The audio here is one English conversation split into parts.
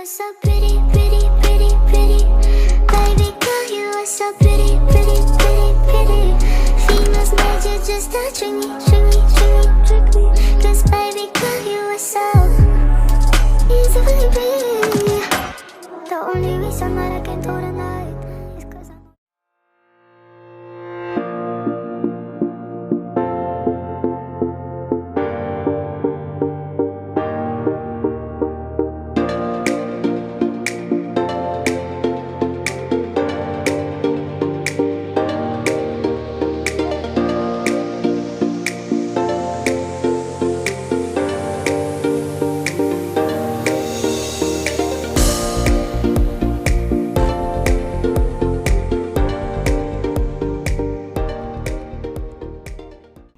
are so pretty, pretty, pretty, pretty. Baby girl, you are so pretty, pretty, pretty, pretty. Females made you just to trick me, trick me, trick me, trick me. 'Cause baby girl, you are so easily pretty. The only reason that I can do tonight is 'cause I'm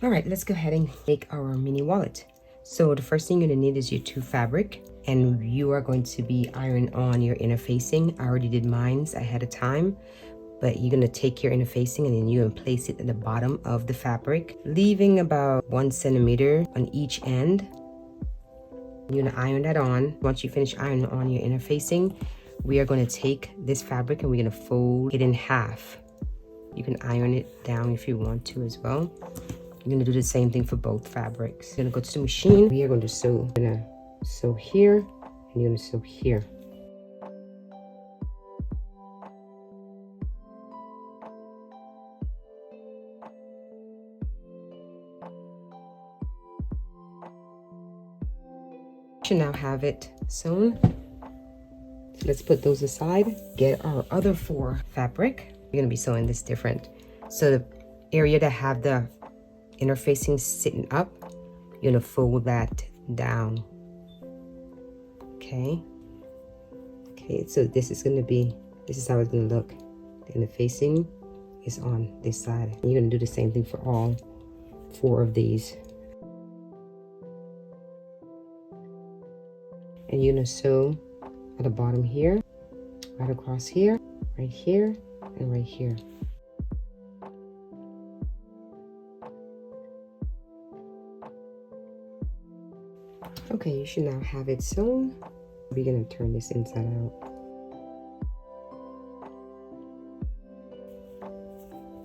All right, let's go ahead and make our mini wallet. So the first thing you're gonna need is your 2 fabric, and you are going to be ironing on your inner facing. I already did mines ahead of time, but you're gonna take your inner facing and then you're gonna place it at the bottom of the fabric, leaving about 1 centimeter on each end. You're gonna iron that on. Once you finish ironing on your inner facing, we are gonna take this fabric and we're gonna fold it in half. You can iron it down if you want to as well. You're gonna do the same thing for both fabrics. You're gonna go to the machine. We are going to sew. You're gonna sew here and you're gonna sew here. You should now have it sewn. So let's put those aside. Get our other 4 fabric. We're gonna be sewing this different. So the area that have the inner facing sitting up, you're gonna fold that down. Okay, so this is how it's gonna look. The inner facing is on this side. And you're gonna do the same thing for all 4 of these. And you're gonna sew at the bottom here, right across here, right here, and right here. Okay, you should now have it sewn. We're gonna turn this inside out.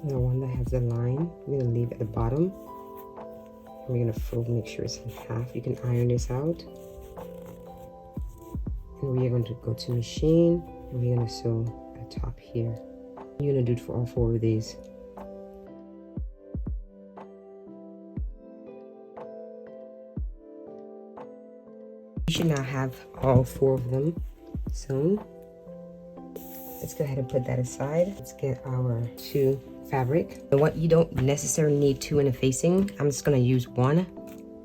The one that has the line, we're gonna leave at the bottom. And we're gonna fold, make sure it's in half. You can iron this out. And we are going to go to machine, and we're gonna sew at the top here. You're gonna do it for all 4 of these. You should now have all 4 of them sewn. Let's go ahead and put that aside. Let's get our 2 fabric. And what you don't necessarily need 2 in a facing. I'm just gonna use 1.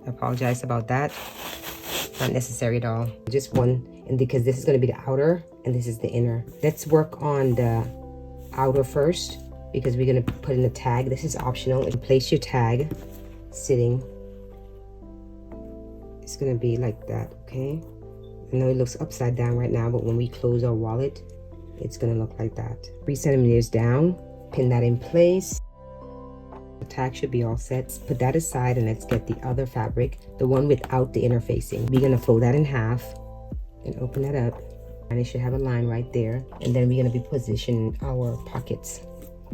I apologize about that. Not necessary at all. Just 1, and because this is gonna be the outer and this is the inner. Let's work on the outer first because we're gonna put in a tag. This is optional. And place your tag sitting. It's gonna be like that, okay? I know it looks upside down right now, but when we close our wallet, it's gonna look like that. 3 centimeters down, pin that in place. The tag should be all set. Let's put that aside and let's get the other fabric, the one without the inner facing. We're gonna fold that in half and open that up, and it should have a line right there. And then we're gonna be positioning our pockets.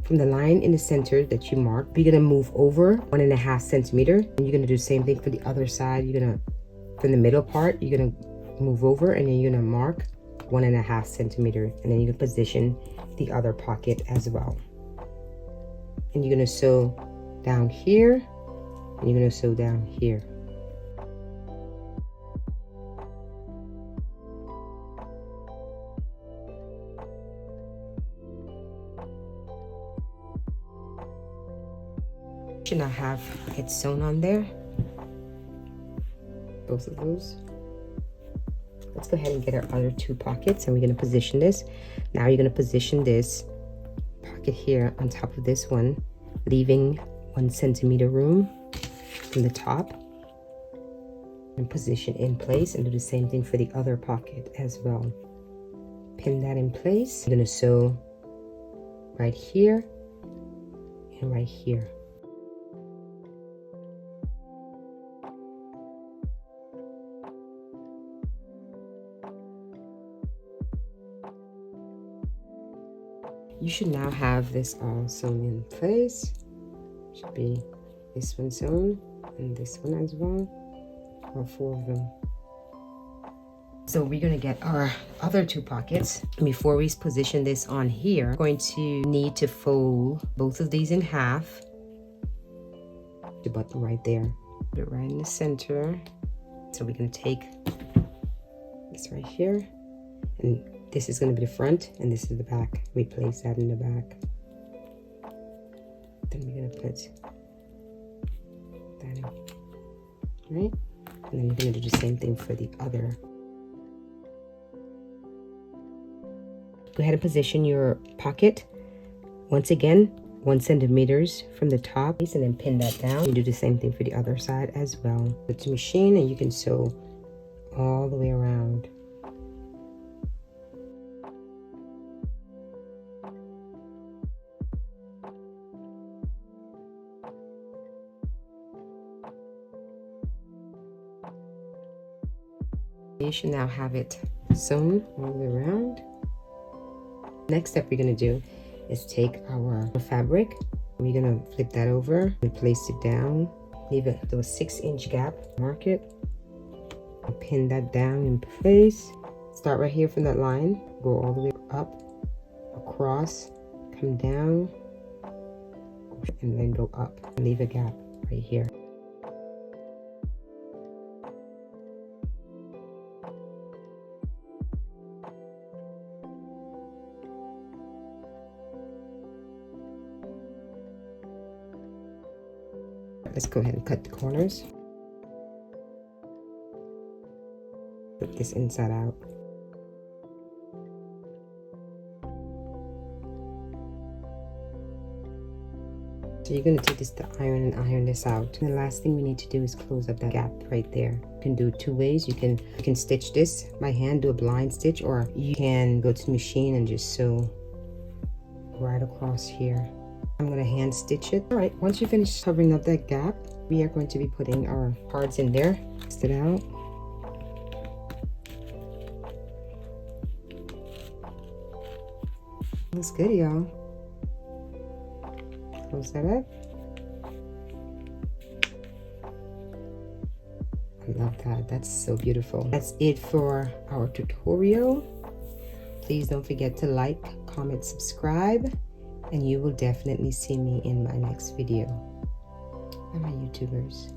From the line in the center that you marked, we're gonna move over 1.5 centimeter, and you're gonna do the same thing for the other side. You're gonna, from the middle part, you're gonna move over and then you're gonna mark 1.5 centimeter, and then you can position the other pocket as well. And you're gonna sew down here, and you're gonna sew down here. Should now have it sewn on there, both of those. Let's go ahead and get our other 2 pockets, and we're going to position this. Now you're going to position this pocket here on top of this one, leaving 1 centimeter room from the top, and position in place, and do the same thing for the other pocket as well. Pin that in place. I'm going to sew right here and right here. you should now have this all sewn in place. Should be this one sewn and this one as well, all 4 of them. So we're gonna get our other 2 pockets. Before we position this on here, we're going to need to fold both of these in half. The button right there, put it right in the center. So we're gonna take this right here, and this is gonna be the front and this is the back. We place that in the back. Then we're gonna put that in, right? And then you're gonna do the same thing for the other. Go ahead and position your pocket once again 1 centimeters from the top, and then pin that down. You do the same thing for the other side as well. Put the machine and you can sew all the way around. You should now have it sewn all the way around. Next step we're going to do is take our fabric. We're going to flip that over and place it down. Leave it to a 6-inch gap. Mark it. Pin that down in place. Start right here from that line. Go all the way up, across, come down, and then go up. Leave a gap right here. Let's go ahead and cut the corners. Put this inside out. So you're going to take this to iron and iron this out. And the last thing we need to do is close up that gap right there. You can do 2 ways. You can stitch this by hand, do a blind stitch, or you can go to the machine and just sew right across here. I'm going to hand stitch it. All right, once you finish covering up that gap, we are going to be putting our cards in there. Test it out. Looks good, y'all. Close that up. I love that. That's so beautiful. That's it for our tutorial. Please don't forget to like, comment, subscribe, and you will definitely see me in my next video. Bye, my YouTubers.